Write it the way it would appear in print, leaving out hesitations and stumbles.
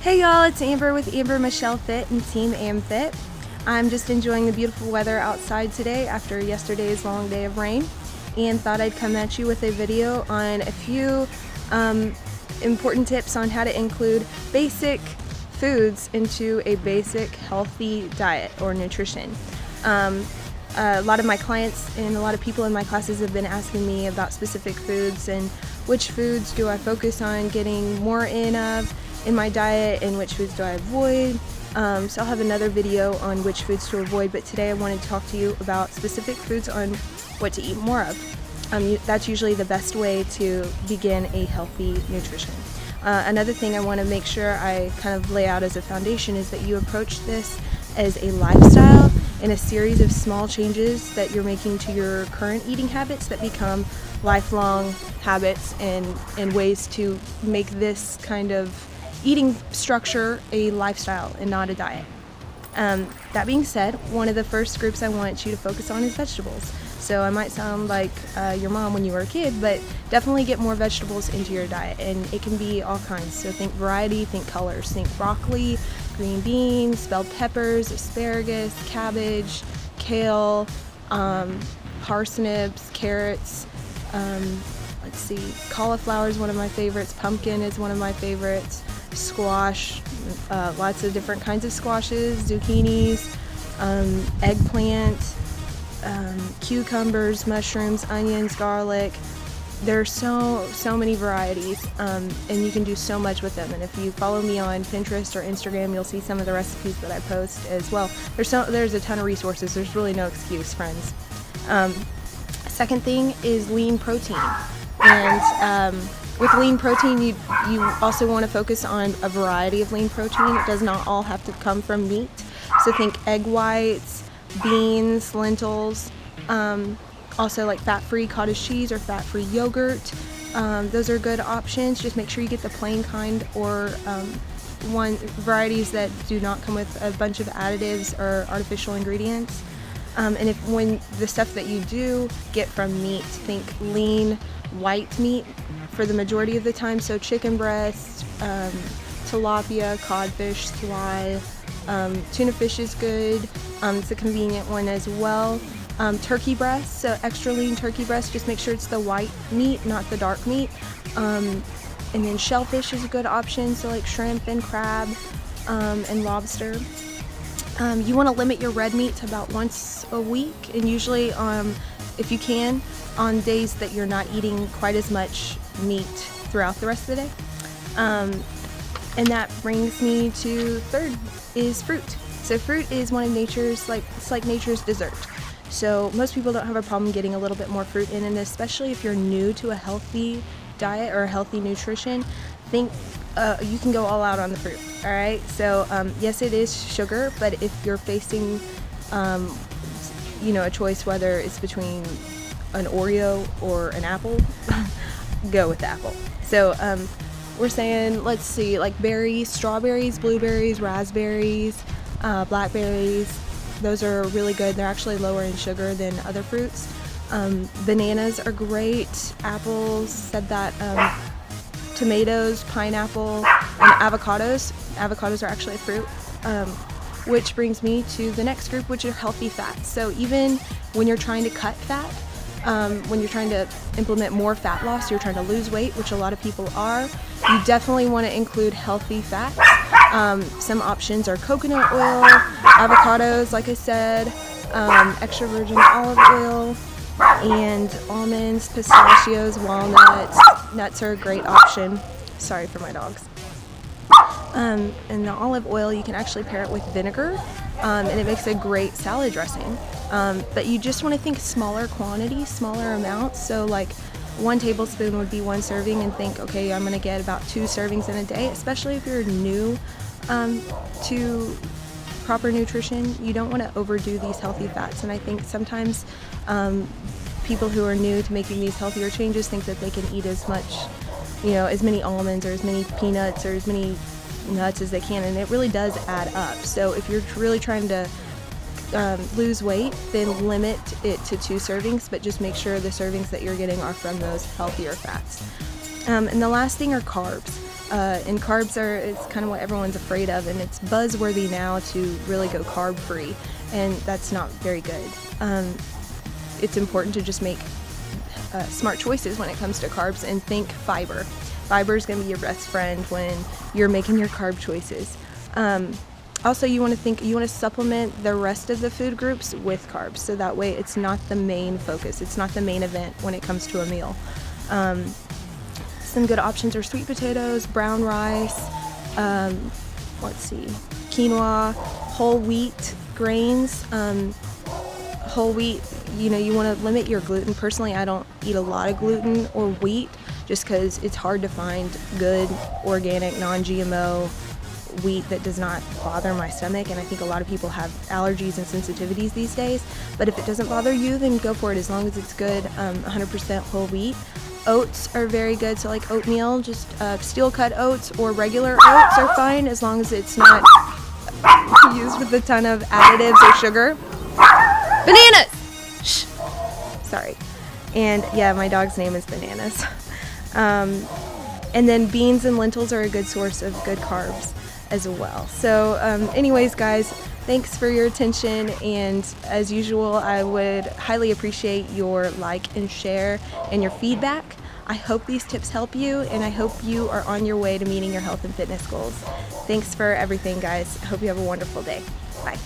Hey y'all, it's Amber with Amber Michelle Fit and Team AmFit. I'm just enjoying the beautiful weather outside today after yesterday's long day of rain, and thought I'd come at you with a video on a few important tips on how to include basic foods into a basic healthy diet or nutrition. A lot of my clients and a lot of people in my classes have been asking me about specific foods and which foods do I focus on getting more in my diet and which foods do I avoid. So I'll have another video on which foods to avoid, but today I wanted to talk to you about specific foods on what to eat more of. That's usually the best way to begin a healthy nutrition. Another thing I want to make sure I kind of lay out as a foundation is that you approach this as a lifestyle and a series of small changes that you're making to your current eating habits that become lifelong habits and ways to make this kind of eating structure a lifestyle and not a diet. That being said, one of the first groups I want you to focus on is vegetables. So I might sound like your mom when you were a kid, but definitely get more vegetables into your diet, and it can be all kinds. So think variety, think colors, think broccoli, green beans, bell peppers, asparagus, cabbage, kale, parsnips, carrots, let's see, cauliflower is one of my favorites, pumpkin is one of my favorites, squash, lots of different kinds of squashes, zucchinis, eggplant, cucumbers, mushrooms, onions, garlic. There are so many varieties, and you can do so much with them. And if you follow me on Pinterest or Instagram, you'll see some of the recipes that I post as well. There's a ton of resources. There's really no excuse, friends. Second thing is lean protein. And with lean protein, you also want to focus on a variety of lean protein. It does not all have to come from meat. So think egg whites, beans, lentils, also like fat-free cottage cheese or fat-free yogurt. Those are good options. Just make sure you get the plain kind or varieties that do not come with a bunch of additives or artificial ingredients. And when the stuff that you do get from meat, think lean white meat for the majority of the time. So chicken breast, tilapia, codfish, swai, tuna fish is good. It's a convenient one as well. Turkey breast, so extra lean turkey breast, just make sure it's the white meat, not the dark meat. And then shellfish is a good option, so like shrimp and crab and lobster. You want to limit your red meat to about once a week, and usually, if you can, on days that you're not eating quite as much meat throughout the rest of the day. And that brings me to third is fruit. So fruit is one of nature's, it's like nature's dessert. So most people don't have a problem getting a little bit more fruit in, and especially if you're new to a healthy diet or a healthy nutrition, think you can go all out on the fruit. All right. So yes, it is sugar, but if you're facing, a choice whether it's between an Oreo or an apple, go with the apple. So we're saying, let's see, like berries, strawberries, blueberries, raspberries, blackberries. Those are really good. They're actually lower in sugar than other fruits. Bananas are great. Apples, said that. Tomatoes, pineapple, and avocados. Avocados are actually a fruit. Which brings me to the next group, which are healthy fats. So even when you're trying to cut fat, when you're trying to implement more fat loss, you're trying to lose weight, which a lot of people are, you definitely want to include healthy fats. Some options are coconut oil, avocados, like I said, extra virgin olive oil, and almonds, pistachios, walnuts. Nuts are a great option. Sorry for my dogs. And the olive oil, you can actually pair it with vinegar, and it makes a great salad dressing. But you just want to think smaller quantities, smaller amounts. So like 1 tablespoon would be 1 serving, and think, okay, I'm going to get about 2 servings in a day, especially if you're new to proper nutrition. You don't want to overdo these healthy fats. And I think sometimes people who are new to making these healthier changes think that they can eat as much, as many almonds or as many peanuts or as many nuts as they can, and it really does add up. So if you're really trying to lose weight, then limit it to 2 servings, but just make sure the servings that you're getting are from those healthier fats. And the last thing are carbs. And carbs it's kind of what everyone's afraid of, and it's buzzworthy now to really go carb free, and that's not very good. It's important to just make smart choices when it comes to carbs, and think fiber. Fiber is going to be your best friend when you're making your carb choices. Also, you want to supplement the rest of the food groups with carbs, so that way it's not the main focus. It's not the main event when it comes to a meal. Some good options are sweet potatoes, brown rice, quinoa, whole wheat grains. Whole wheat, you want to limit your gluten. Personally, I don't eat a lot of gluten or wheat just because it's hard to find good, organic, non-GMO wheat that does not bother my stomach, and I think a lot of people have allergies and sensitivities these days. But if it doesn't bother you, then go for it, as long as it's good 100% whole wheat. Oats are very good, so like oatmeal, just steel cut oats or regular oats are fine, as long as it's not used with a ton of additives or sugar. Bananas! Shh. Sorry. And yeah, my dog's name is Bananas. And then beans and lentils are a good source of good carbs as well. So anyways, guys, thanks for your attention, and as usual, I would highly appreciate your like and share and your feedback. I hope these tips help you, and I hope you are on your way to meeting your health and fitness goals. Thanks for everything, guys. I hope you have a wonderful day. Bye.